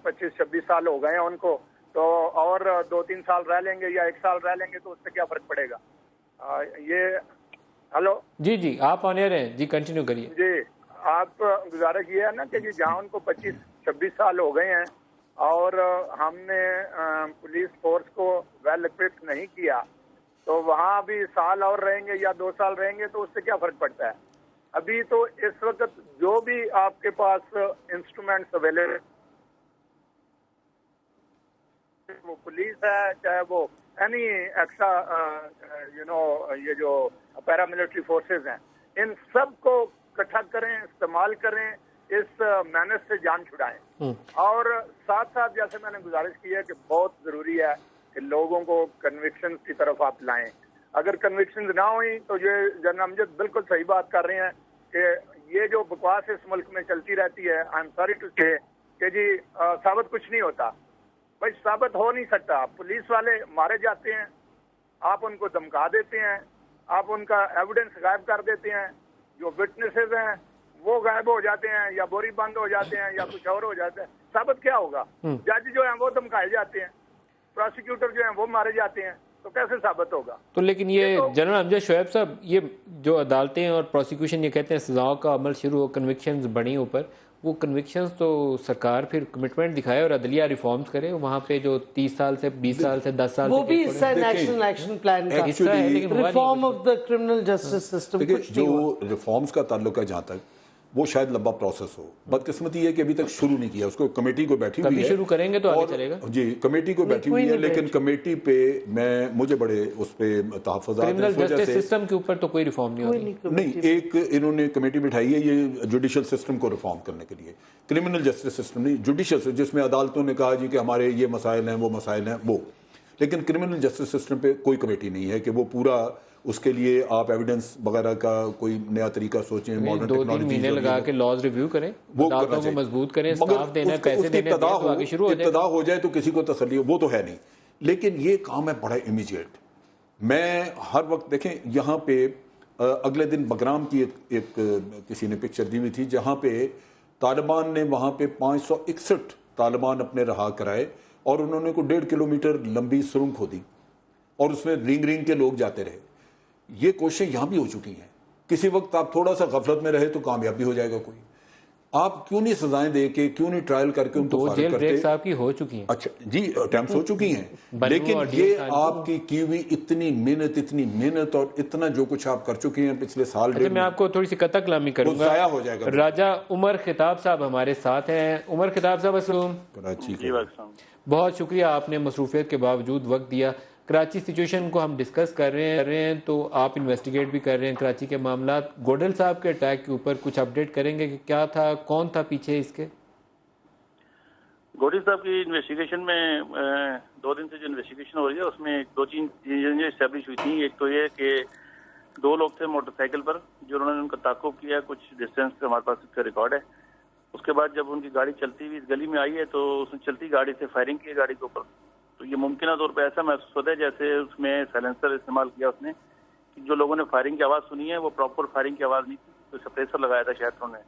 25-26 साल हो गए हैं उनको, तो और 2-3 साल रह लेंगे या 1 साल रह लेंगे तो उससे क्या फर्क पड़ेगा? ये हेलो जी जी, आप ऑन एयर हैं जी, कंटिन्यू करिए जी। आप गुजारिश ये है ना कि जी जहाँ उनको 25-26 साल हो गए हैं और हमने पुलिस फोर्स को वेल इक्विप्ड नहीं किया, तो वहाँ भी साल और रहेंगे या 2 साल रहेंगे तो उससे क्या फर्क पड़ता है? अभी तो इस वक्त जो भी आपके पास इंस्ट्रूमेंट्स अवेलेबल, वो पुलिस है, चाहे वो एनी एक्स्ट्रा ये जो पैरामिलिट्री फोर्सेस हैं, इन सब को इकट्ठा करें, इस्तेमाल करें, इस मेहनत से जान छुड़ाएं। और साथ साथ जैसे मैंने गुजारिश की है कि बहुत जरूरी है कि लोगों को कन्विक्शंस की तरफ आप लाएं। अगर कन्विक्शंस ना हुई तो ये जनरल अमजद बिल्कुल सही बात कर रहे हैं कि ये जो बकवास इस मुल्क में चलती रहती है, आई एम सॉरी टू से कि जी साबित कुछ नहीं होता। भाई साबित हो नहीं सकता। पुलिस वाले मारे जाते हैं, आप उनको धमका देते हैं, आप उनका एविडेंस गायब कर देते हैं, जो विटनेसेस हैं वो गायब हो जाते हैं या बोरी बंद हो जाते हैं या कुछ और हो जाते हैं। साबित क्या होगा? जज जो है वो धमकाए जाते हैं, प्रोसिक्यूटर जो है वो मारे जाते हैं, तो कैसे साबित होगा? तो लेकिन ये जनरल अमजद शोएब साहब, ये जो अदालतें और प्रोसिक्यूशन ये कहते हैं सजाओं का अमल शुरू हो, कन्विक्शंस बढ़ी ऊपर, वो कन्विक्शंस तो सरकार फिर कमिटमेंट दिखाए और अदलिया रिफॉर्म्स करे। वहाँ पे जो 30 साल से 20 साल से 10 साल वो से भी हिस्सा है नेशनल एक्शन प्लान का, हिस्सा है, लेकिन हुआ रिफॉर्म नहीं। Of the criminal justice system. देखिए, जो रिफॉर्म्स का ताल्लुक है जहाँ तक, वो शायद लंबा प्रोसेस हो। बदकिस्मती है कि अभी तक शुरू नहीं किया। उसको कमेटी को बैठी हुई है, शुरू करेंगे तो आगे चलेगा जी। कमेटी को बैठी हुई है, लेकिन कमेटी पे मुझे बड़े उस पे तहफ़्फ़ुज़ात हैं। क्रिमिनल जस्टिस सिस्टम के ऊपर तो कोई रिफॉर्म नहीं होती। नहीं, एक इन्होंने कमेटी बिठाई है ये जुडिशल सिस्टम को रिफॉर्म करने के लिए। क्रिमिनल जस्टिस सिस्टम नहीं, जुडिशल, जिसमें अदालतों ने कहा जी कि हमारे ये मसाइल हैं, वो मसाइल हैं, वो। लेकिन क्रिमिनल जस्टिस सिस्टम पे कोई कमेटी नहीं है कि वो पूरा उसके लिए आप एविडेंस वगैरह का कोई नया तरीका सोचें, मॉडर्न 2-3 महीने लगा के लॉज रिव्यू करें, वो अदालतों को मजबूत करें, स्टाफ देना, पैसे देने, तो आगे शुरू हो जाए। इब्तिदा हो जाए तो किसी को तसल्ली हो, वो तो है नहीं। लेकिन ये काम है बड़ा इमीडिएट। मैं हर वक्त, देखें यहाँ पे अगले दिन बगराम की एक किसी ने पिक्चर दी हुई थी, जहाँ पे तालिबान ने वहाँ पे 561 तालिबान अपने रहा कराए और उन्होंने को 1.5 किलोमीटर लंबी सुरंग खोदी। और उसमें रिंग रिंग के लोग जाते रहे। ये कोशिशें यहां भी हो चुकी हैं। किसी वक्त आप थोड़ा सा गफलत में रहे तो कामयाब भी हो जाएगा कोई। आप क्यों नहीं सजाएं दे के, क्यों नहीं ट्रायल करके उनको दो फारिग जेल करते? ब्रेक्स आपकी हो चुकी हैं। अच्छा जी, अटेम्प्ट हो चुकी हैं, बन्नू लेकिन और ये DL आपकी की हुई इतनी मेहनत और इतना जो कुछ आप कर चुके हैं पिछले साल अच्छा, डेढ़ मैं में, आपको थोड़ी सी कतक लामी वो करूंगा। जाया हो जाएगा। राजा उमर खिताब साहब हमारे साथ हैं। उमर खिताब साहब अस्सलाम। कराची जी का वालेकुम। बहुत शुक्रिया, आपने मसरूफियत के बावजूद वक्त दिया। कराची सिचुएशन को हम डिस्कस कर रहे हैं तो आप इन्वेस्टिगेट भी कर रहे हैं कराची के मामला। गोडल साहब के अटैक के ऊपर कुछ अपडेट करेंगे कि क्या था, कौन था पीछे इसके? गोडल साहब की इन्वेस्टिगेशन में 2 दिन से जो इन्वेस्टिगेशन हो रही है उसमें 2-3 चीजें इस्टेब्लिश हुई थी। एक तो ये कि 2 लोग थे मोटरसाइकिल पर जिन्होंने उनका ताक़ुब किया, कुछ डिस्टेंस से हमारे पास इसका रिकॉर्ड है। उसके बाद जब उनकी गाड़ी चलती हुई इस गली में आई है तो उसने चलती गाड़ी से फायरिंग की गाड़ी के ऊपर। तो ये मुमकिन तौर पर ऐसा महसूस होता है जैसे उसमें साइलेंसर इस्तेमाल किया उसने, कि जो लोगों ने फायरिंग की आवाज़ सुनी है वो प्रॉपर फायरिंग की आवाज़ नहीं थी, तो सप्रेसर लगाया था शायद उन्होंने।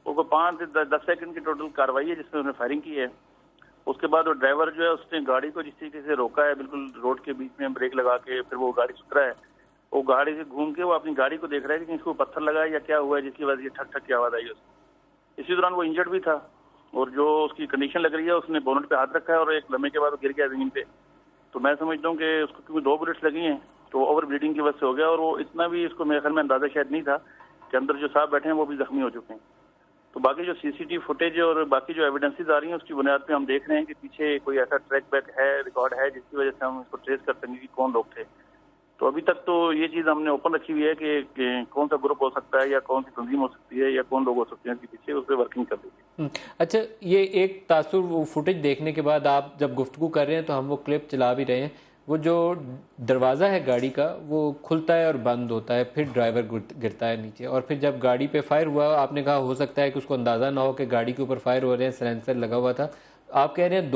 वो 5 से 10 सेकंड की टोटल कार्रवाई है जिसमें उन्होंने फायरिंग की है। उसके बाद वो ड्राइवर जो है उसने गाड़ी को जिस तरीके से रोका है, बिल्कुल रोड के बीच में ब्रेक लगा के, फिर वो गाड़ी सुधरा है। वो गाड़ी से घूम के वो अपनी गाड़ी को देख रहा है कि इसको पत्थर लगा है या क्या हुआ है जिसकी वजह से ठक ठक की आवाज़ आई उसको। इसी दौरान वो इंजर्ड भी था और जो उसकी कंडीशन लग रही है उसने बोनट पे हाथ रखा है और एक लम्हे के बाद वो गिर गया जमीन पे। तो मैं समझता हूँ कि उसको क्योंकि 2 बुलेट्स लगी हैं तो ओवर ब्लीडिंग की वजह से हो गया, और वो इतना भी इसको मेरे ख्याल में अंदाजा शायद नहीं था कि अंदर जो साहब बैठे हैं वो भी जख्मी हो चुके हैं। तो बाकी जो सीसीटीवी फुटेज और बाकी जो एविडेंसेस आ रही हैं उसकी बुनियाद पे हम देख रहे हैं कि पीछे कोई ऐसा ट्रैक बैक है, रिकॉर्ड है जिसकी वजह से हम इसको ट्रेस कर सकेंगे कि कौन लोग थे। तो अभी तक तो ये चीज़ हमने ओपन रखी हुई है कि कौन सा ग्रुप हो सकता है या कौन सी तंजीम हो सकती है या कौन लोग हो सकते हैं इसके पीछे, उस पर वर्किंग कर रही है। अच्छा, ये एक तासुर फुटेज देखने के बाद आप जब गुफ्तगू कर रहे हैं तो हम वो क्लिप चला भी रहे हैं। वो जो दरवाज़ा है गाड़ी का वो खुलता है और बंद होता है, फिर ड्राइवर गिरता है नीचे, और फिर जब गाड़ी पे फायर हुआ आपने कहा हो सकता है कि उसको अंदाज़ा ना हो कि गाड़ी के ऊपर फायर हो रहे हैं, साइलेंसर लगा हुआ था। आप कह रहे हैं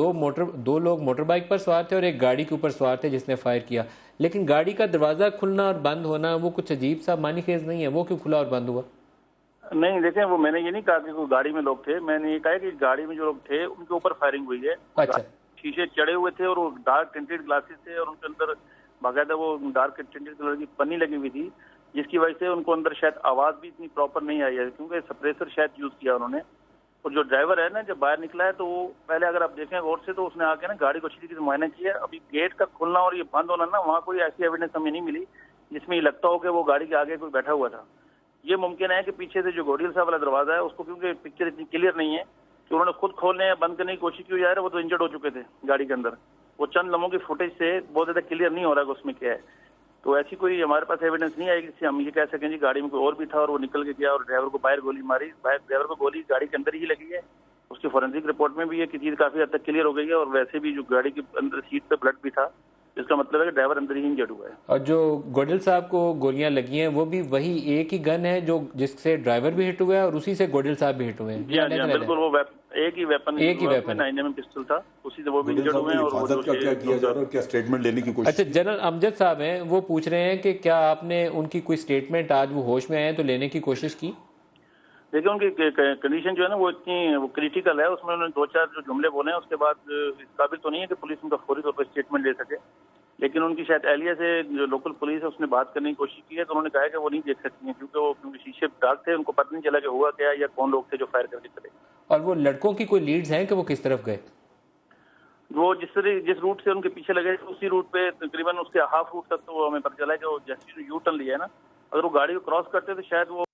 2 लोग मोटर बाइक पर सवार थे और एक गाड़ी के ऊपर सवार थे जिसने फायर किया, लेकिन गाड़ी का दरवाज़ा खुलना और बंद होना वो कुछ अजीब सा मानीखेज नहीं है? वो क्यों खुला और बंद हुआ? नहीं देखें, वो मैंने ये नहीं कहा कि कोई गाड़ी में लोग थे, मैंने ये कहा कि गाड़ी में जो लोग थे उनके ऊपर फायरिंग हुई है। अच्छा, शीशे चढ़े हुए थे और वो डार्क टिंटेड ग्लासेस थे और उनके अंदर बाकायदा वो डार्क टिंटेड कलर की पन्नी लगी हुई थी जिसकी वजह से उनको अंदर शायद आवाज़ भी इतनी प्रॉपर नहीं आई है क्योंकि सप्रेसर शायद यूज़ किया उन्होंने। और जो ड्राइवर है ना जब बाहर निकला है तो वो पहले अगर आप देखें गौर से तो उसने आके ना गाड़ी को अच्छी तरीके से मुआयना किया। अभी गेट का खुलना और ये बंद होना ना वहाँ कोई ऐसी एविडेंस हमें नहीं मिली जिसमें ये लगता हो कि वो गाड़ी के आगे कोई बैठा हुआ था। ये मुमकिन है कि पीछे से जो गोडियल साहब वाला दरवाजा है उसको क्योंकि पिक्चर इतनी क्लियर नहीं है कि उन्होंने खुद खोलने या बंद करने की कोशिश की जा रहा है, वो तो इंजर्ड हो चुके थे गाड़ी के अंदर। वो चंद लम्हों की फुटेज से बहुत ज़्यादा क्लियर नहीं हो रहा है कि उसमें क्या है। तो ऐसी कोई हमारे पास एविडेंस नहीं आएगी जिससे हम ये कह सकें जी गाड़ी में कोई और भी था और वो निकल के गया और ड्राइवर को बाहर गोली मारी। ड्राइवर को गोली गाड़ी के अंदर ही लगी है। उसकी फोरेंसिक रिपोर्ट में भी ये चीज़ काफ़ी हद तक क्लियर हो गई है और वैसे भी जो गाड़ी के अंदर सीट पे ब्लड भी था इसका मतलब है कि ड्राइवर अंदर ही इंजर्ड हुआ है। और जो गोडल साहब को गोलियां लगी हैं वो भी वही एक ही गन है जो जिससे ड्राइवर भी हिट हुआ है और उसी से गोडल साहब भी हिट हुए हैं? जी हाँ, बिल्कुल वो एक ही वेपन 9mm पिस्टल था, उसी से वो भी इंजर्ड हुए हैं। और हिफाजत का क्या किया जा रहा है, क्या स्टेटमेंट लेने की कोशिश? अच्छा, जनरल अमजद साहब हैं, वो पूछ रहे हैं कि क्या आपने उनकी कोई स्टेटमेंट, आज वो होश में आए तो लेने की कोशिश की? देखिए उनकी कंडीशन जो है ना वो इतनी वो क्रिटिकल है, उसमें उन्होंने 2-4 जो जुमले बोले हैं उसके बाद इस काबिल तो नहीं है कि पुलिस उनका फौरी तौर पर स्टेटमेंट ले सके। लेकिन उनकी शायद एहलिया से जो लोकल पुलिस है उसने बात करने की कोशिश की है तो उन्होंने कहा है कि वो नहीं देख सकती हैं क्योंकि शीशे डार्क थे, उनको पता नहीं चला कि हुआ क्या या कौन लोग थे जो फायर करके चले। और वो लड़कों की कोई लीड्स हैं कि वो किस तरफ गए? वो जिस रूट से उनके पीछे लगे उसी रूट पे तकरीबन उसके हाफ रूट तक तो वो हमें पता चला कि वो जैसे यू टर्न लिया है ना, अगर वो गाड़ी को क्रॉस करते तो शायद वो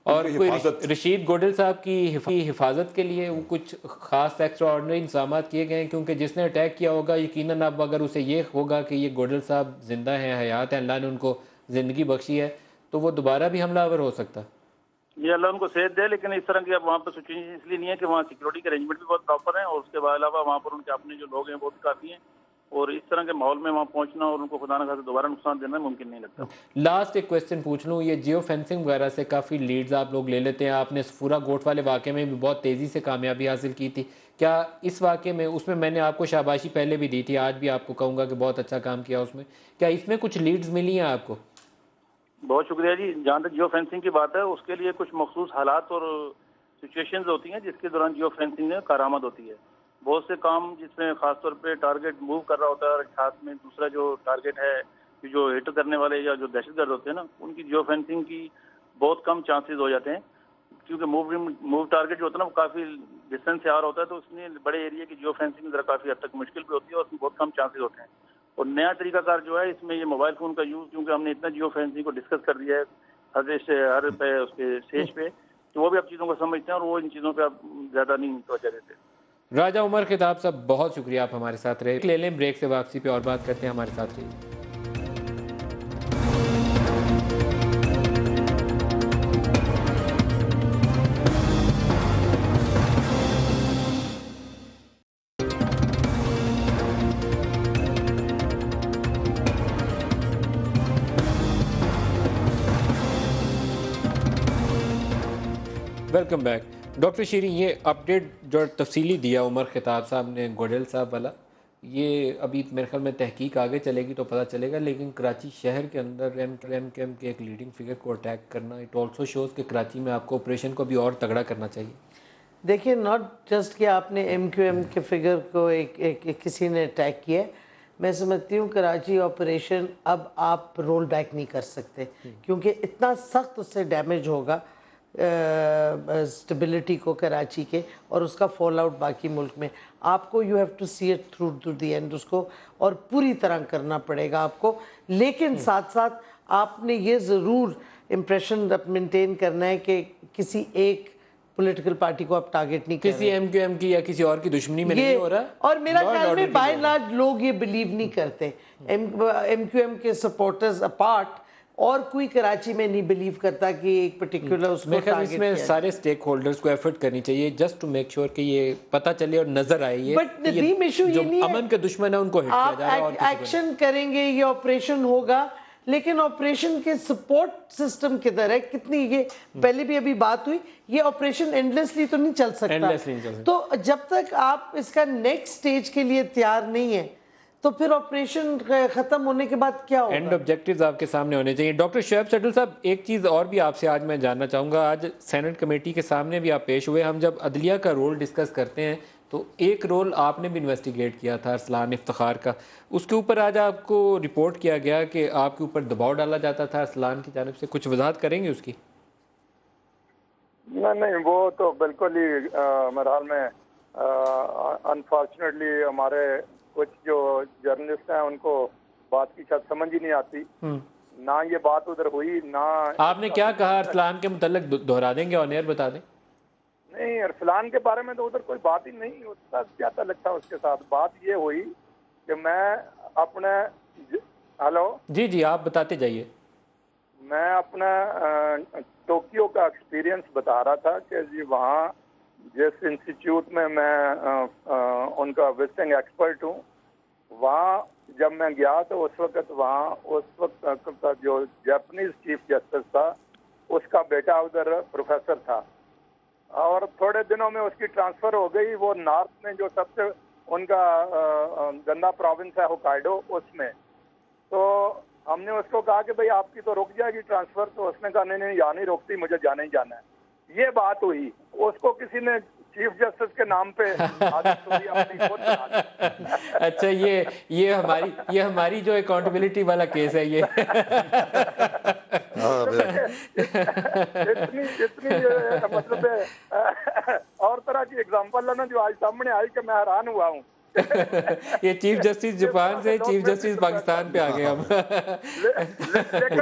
और कोई रशीद गोडल साहब की हिफाजत के लिए वो कुछ खास एक्स्ट्राऑर्डिनरी इंतजाम किए गए हैं? क्योंकि जिसने अटैक किया होगा यकीनन अब अगर उसे ये होगा कि ये गोडल साहब जिंदा हैं, हयात हैं, अल्लाह ने उनको ज़िंदगी बख्शी है, तो वो दोबारा भी हमलावर हो सकता है। ये अल्लाह उनको सेहत दे, लेकिन इस तरह की अब वहाँ पर सिचुएशन इसलिए नहीं है कि वहाँ सिक्योरिटी के अरेंजमेंट भी बहुत प्रॉपर हैं और उसके अलावा वहाँ पर उनके अपने जो लोग हैं वो भी काफ़ी हैं और इस तरह के माहौल में वहाँ पहुँचना और उनको खुदा न खास्ता दोबारा नुकसान देना मुमकिन नहीं लगता। लास्ट एक क्वेश्चन पूछ लूँ, ये जियो फेंसिंग वगैरह से काफ़ी लीड्स आप लोग ले लेते हैं, आपने सफूरा गोट वाले वाक़े में भी बहुत तेज़ी से कामयाबी हासिल की थी, क्या इस वाक़े में, उसमें मैंने आपको शाबाशी पहले भी दी थी, आज भी आपको कहूँगा कि बहुत अच्छा काम किया उसमें, क्या इसमें कुछ लीड्स मिली हैं आपको? बहुत शुक्रिया जी। जहाँ तक जियो फेंसिंग की बात है उसके लिए कुछ मखसूस हालात और सिचुएशंस होती हैं जिसके दौरान जियो फेंसिंग में कारामद होती है। बहुत से काम जिसमें खासतौर पे टारगेट मूव कर रहा होता है और साथ में दूसरा जो टारगेट है कि जो हिट करने वाले या जो दहशतगर्द होते हैं ना, उनकी जियो फेंसिंग की बहुत कम चांसेस हो जाते हैं, क्योंकि मूव टारगेट जो होता है ना वो काफ़ी डिस्टेंस से आ रहा होता है, तो उसमें बड़े एरिया की जियो फेंसिंग जरा काफ़ी हद तक मुश्किल भी होती है और उसमें बहुत कम चांसेस होते हैं। और नया तरीकाकार जो है इसमें ये मोबाइल फ़ोन का यूज़, क्योंकि हमने इतना जियो फेंसिंग को डिस्कस कर दिया है हर पे उसके स्टेज पे, तो वो भी अब चीज़ों को समझते हैं और वो इन चीज़ों पर अब ज़्यादा नहीं तवज्जो देते। राजा उमर खिताब साहब, बहुत शुक्रिया, आप हमारे साथ रहे। ले लें ब्रेक से वापसी पे और बात करते हैं, हमारे साथ रहिए। Welcome back. डॉक्टर शीरीन, ये अपडेट जो तफसीली दिया उमर खिताब साहब ने, गोडेल साहब वाला, ये अभी मेरे ख्याल में तहकीक आगे चलेगी तो पता चलेगा, लेकिन कराची शहर के अंदर एम के एक लीडिंग फिगर को अटैक करना, इट ऑल्सो शोज़ कि कराची में आपको ऑपरेशन को भी और तगड़ा करना चाहिए। देखिए, नॉट जस्ट कि आपने MQM के फिगर को एक किसी ने अटैक किया, मैं समझती हूँ कराची ऑपरेशन अब आप रोल बैक नहीं कर सकते, क्योंकि इतना सख्त उससे डैमेज होगा स्टेबिलिटी को कराची के, और उसका फॉल आउट बाकी मुल्क में। आपको you have to see it through to the end उसको, और पूरी तरह करना पड़ेगा आपको। लेकिन साथ साथ आपने ये ज़रूर इम्प्रेशन मेंटेन करना है कि किसी एक पॉलिटिकल पार्टी को आप टारगेट नहीं कर रहे, किसी MQM की या किसी और की दुश्मनी में नहीं हो रहा। और मेरा ख्याल में बाय लार्ज लोग ये बिलीव नहीं करते, MQM के सपोर्टर्स अपार्ट और कोई कराची में नहीं बिलीव करता कि एक पर्टिकुलर उसको टारगेट इसमें किया। सारे स्टेक होल्डर्स को एफर्ट करनी चाहिए जस्ट टू मेक श्योर कि ये पता चले और नजर आए ये, बट ड्रीम इशू ये नहीं है, अमन के दुश्मन है उनको हिट किया जा रहा है, और एक्शन करेंगे, ये ऑपरेशन होगा, लेकिन ऑपरेशन के सपोर्ट सिस्टम किधर है, कितनी, ये पहले भी अभी बात हुई, ये ऑपरेशन एंडलेसली तो नहीं चल सकता। तो जब तक आप इसका नेक्स्ट स्टेज के लिए तैयार नहीं है, तो फिर ऑपरेशन खत्म होने के बाद क्या होगा? एंड ऑब्जेक्टिव्स आपके सामने होने चाहिए। डॉक्टर शुएब सेठल साहब, एक चीज़ और भी आपसे आज मैं जानना चाहूँगा, आज सेनेट कमेटी के सामने भी आप पेश हुए। हम जब अदलिया का रोल डिस्कस करते हैं तो एक रोल आपने भी इन्वेस्टिगेट किया था, अरसलान इफ्तिखार का, उसके ऊपर आज आपको रिपोर्ट किया गया कि आपके ऊपर दबाव डाला जाता था अरसलान की जानिब से, कुछ वजाहत करेंगे उसकी? नहीं, वो तो बिल्कुल ही मेरे हाल में अनफॉर्चुनेटली हमारे कुछ जो जर्नलिस्ट हैं उनको बात की शायद समझ ही नहीं आती, ना ये बात उधर हुई ना। आपने क्या कहा अरसलान के मुतल्लिक, दोहरा देंगे ऑन एयर बता दें? नहीं, अरसलान के बारे में तो उधर कोई बात ही नहीं, उसका क्या ताल्लुक था उसके साथ। बात ये हुई कि मैं अपने, हेलो जी जी आप बताते जाइए। मैं अपना टोक्यो का एक्सपीरियंस बता रहा था कि जी वहाँ जिस इंस्टीट्यूट में मैं उनका विजिटिंग एक्सपर्ट हूँ, वहाँ जब मैं गया तो उस वक्त का जो जापानीज चीफ जस्टिस था उसका बेटा उधर प्रोफेसर था, और थोड़े दिनों में उसकी ट्रांसफ़र हो गई। वो नॉर्थ में जो सबसे उनका गंदा प्रोविंस है होकाइडो, उसमें। तो हमने उसको कहा कि भाई आपकी तो रुक जाएगी ट्रांसफ़र, तो उसने कहा नहीं यहाँ नहीं रुकती, मुझे जाना ही जाना है। ये बात हुई, उसको किसी ने चीफ जस्टिस के नाम पे अपनी खुद बना दी। अच्छा, ये हमारी जो अकाउंटेबिलिटी वाला केस है ये। इतनी मतलब और तरह की एग्जांपल है ना जो आज सामने आई कि मैं हैरान हुआ हूँ। ये चीफ जस्टिस जापान से चीफ जस्टिस पाकिस्तान पे आ गए हम।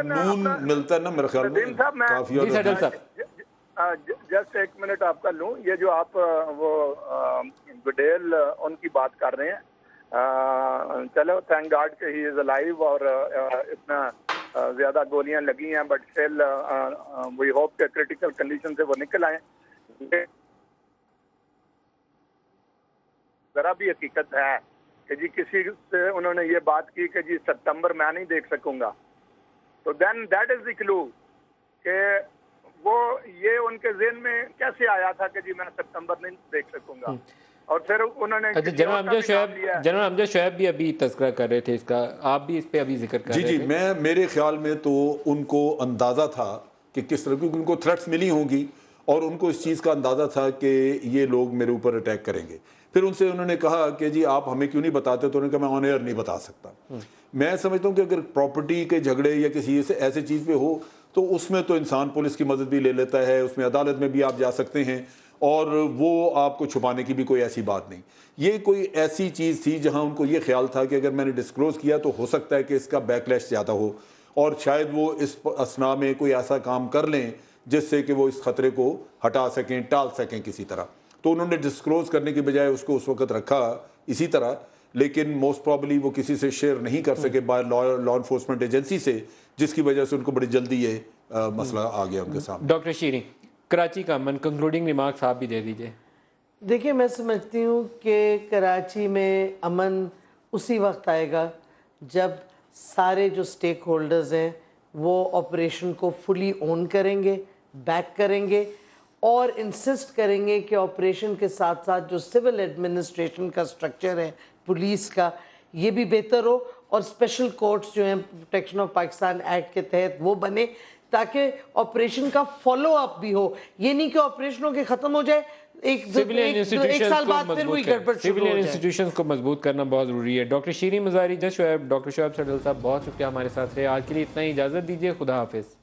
नून मिलता है ना मेरे ख्याल में काफी। जी सेठल साहब, जस्ट एक मिनट आपका लूँ। ये जो आप वो गुडेल उनकी बात कर रहे हैं, चलो थैंक गॉड कि ही इज अलाइव और इतना ज्यादा गोलियां लगी हैं, बट स्टिल वी होप के क्रिटिकल कंडीशन से वो निकल आए। जरा भी हकीकत है कि जी किसी से उन्होंने ये बात की कि जी सितंबर मैं नहीं देख सकूंगा, तो then that is the clue कि वो ये उनके ज़हन में कैसे आया था कि जी मैं सितंबर नहीं देख सकूंगा। और फिर उन्होंने जनरल अमजद शुएब भी अभी तज़किरा कर रहे थे इसका, आप भी इस पे अभी जिक्र कर रहे थे। जी, मेरे ख्याल में तो उनको अंदाज़ा था कि किस तरह, क्योंकि उनको थ्रेट्स मिली होंगी और उनको इस चीज़ का अंदाज़ा था कि ये लोग मेरे ऊपर अटैक करेंगे। फिर उनसे उन्होंने कहा कि जी आप हमें क्यों नहीं बताते, तो उन्होंने कहा मैं ऑन एयर नहीं बता सकता। मैं समझता हूँ कि अगर प्रॉपर्टी के झगड़े या किसी ऐसे चीज़ पे हो तो उसमें तो इंसान पुलिस की मदद भी ले लेता है, उसमें अदालत में भी आप जा सकते हैं और वो आपको छुपाने की भी कोई ऐसी बात नहीं। ये कोई ऐसी चीज़ थी जहाँ उनको ये ख्याल था कि अगर मैंने डिस्क्लोज़ किया तो हो सकता है कि इसका बैकलैश ज़्यादा हो और शायद वो इस असना में कोई ऐसा काम कर लें जिससे कि वो इस खतरे को हटा सकें, टाल सकें किसी तरह। तो उन्होंने डिस्क्लोज़ करने की बजाय उसको उस वक्त रखा इसी तरह, लेकिन मोस्ट प्रॉबली वो किसी से शेयर नहीं कर सके बाय लॉ इन्फोर्समेंट एजेंसी से, जिसकी वजह से उनको बड़ी जल्दी ये मसला आ गया उनके सामने। डॉक्टर शीरी, कराची का अमन, कंक्लूडिंग रिमार्क्स आप भी दे दीजिए। देखिए, मैं समझती हूँ कि कराची में अमन उसी वक्त आएगा जब सारे जो स्टेक होल्डर्स हैं वो ऑपरेशन को फुली ओन करेंगे, बैक करेंगे और इंसिस्ट करेंगे कि ऑपरेशन के साथ साथ जो सिविल एडमिनिस्ट्रेशन का स्ट्रक्चर है पुलिस का, ये भी बेहतर हो और स्पेशल कोर्ट्स जो हैं प्रोटेक्शन ऑफ पाकिस्तान एक्ट के तहत वो बने, ताकि ऑपरेशन का फॉलो अप भी हो। ये नहीं कि ऑपरेशनों के ख़त्म हो जाए एक साल बाद फिर वही गड़बड़ शुरू हो जाए। इंस्टीट्यूशंस को मजबूत करना बहुत ज़रूरी है। डॉक्टर शीरी मज़ारी, जज शोएब, डॉक्टर शोएब सडल साहब, बहुत शुक्रिया हमारे साथ रहे। आज के लिए इतना ही, इजाज़त दीजिए। खुदा हाफिज़।